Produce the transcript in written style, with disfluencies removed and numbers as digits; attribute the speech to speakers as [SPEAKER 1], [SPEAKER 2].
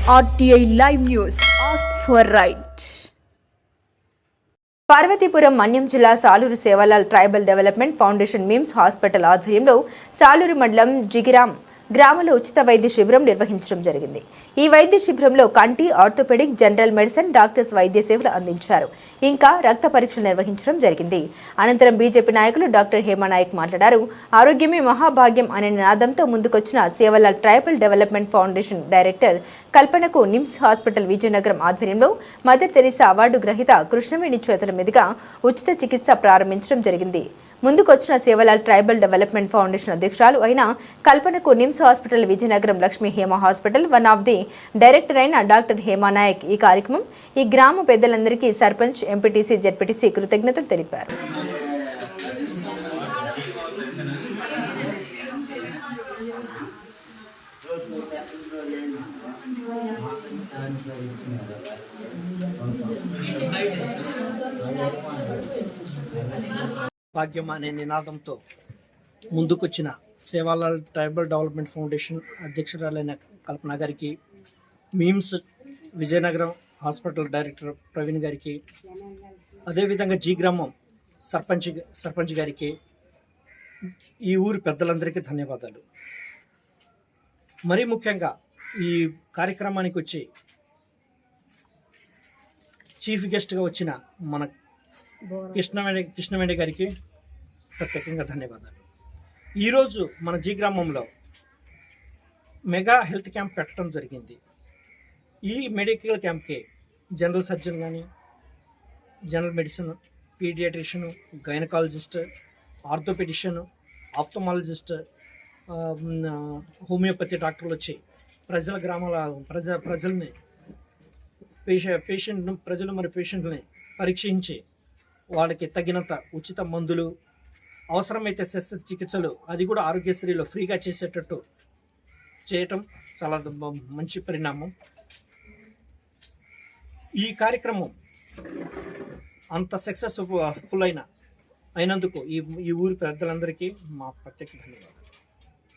[SPEAKER 1] RTI Live News. Ask for right.
[SPEAKER 2] Parvathipuram Manyam జిల్లా Salur Sevalal tribal development foundation MIMS hospital ఆధ్వర్యంలో సాలూరు మండలం జిగిరాం గ్రామంలో ఉచిత వైద్య శిబిరం నిర్వహించడం జరిగింది. ఈ వైద్య శిబిరంలో కంటి, ఆర్థోపెడిక్, జనరల్ మెడిసిన్ డాక్టర్స్ వైద్య సేవలు అందించారు. ఇంకా రక్త పరీక్షలు నిర్వహించడం జరిగింది. అనంతరం బీజేపీ నాయకులు డాక్టర్ హేమానాయక్ మాట్లాడారు. ఆరోగ్యమే మహాభాగ్యం అనే నినాదంతో ముందుకొచ్చిన Sevalal tribal development foundation director కల్పనకు నిమ్స్ హాస్పిటల్ విజయనగరం ఆధ్వర్యంలో మదర్ తెరీసా అవార్డు గ్రహీత కృష్ణవేణి చేతుల మీదుగా ఉచిత చికిత్స ప్రారంభించడం జరిగింది. ముందుకొచ్చిన సేవాలాల్ ట్రైబల్ డెవలప్మెంట్ ఫౌండేషన్ అధ్యక్షురాలు అయిన కల్పనకు NIMS hospital Vizianagaram Lakshmi Hema hospital one of the director అయిన డాక్టర్ హేమానాయక్ ఈ కార్యక్రమం ఈ గ్రామ పెద్దలందరికీ సర్పంచ్, ఎంపీటీసీ, జెడ్పీటీసీ కృతజ్ఞతలు తెలిపారు.
[SPEAKER 3] భాగ్యం అనే నినాదంతో ముందుకొచ్చిన సేవాలాల్ ట్రైబల్ డెవలప్మెంట్ ఫౌండేషన్ అధ్యక్షురాలైన కల్పన గారికి, మిమ్స్ విజయనగరం హాస్పిటల్ డైరెక్టర్ ప్రవీణ్ గారికి, అదేవిధంగా జీ గ్రామం సర్పంచ్ గారికి, ఈ ఊరి పెద్దలందరికీ ధన్యవాదాలు. మరీ ముఖ్యంగా ఈ కార్యక్రమానికి వచ్చి చీఫ్ గెస్ట్గా వచ్చిన మన కృష్ణవేణి గారికి ప్రత్యేకంగా ధన్యవాదాలు. ఈరోజు మన జీ గ్రామంలో మెగా హెల్త్ క్యాంప్ పెట్టడం జరిగింది. ఈ మెడికల్ క్యాంప్కి జనరల్ సర్జన్ కానీ, general medicine, paediatrician, gynaecologist, orthopaedician, ophthalmologist, homeopathy డాక్టర్లు వచ్చి ప్రజల్ని పేషెంట్ని పరీక్షించి వాళ్ళకి తగినంత ఉచిత మందులు, అవసరమైతే శస్త్రచికిత్సలు, అది కూడా ఆరోగ్యశ్రీలో ఫ్రీగా చేసేటట్టు చేయటం చాలా మంచి పరిణామం. ఈ కార్యక్రమం అంత సక్సెస్ఫుల్ అయినందుకు ఈ ఊరి పెద్దలందరికీ మా ప్రత్యేక ధన్యవాదాలు.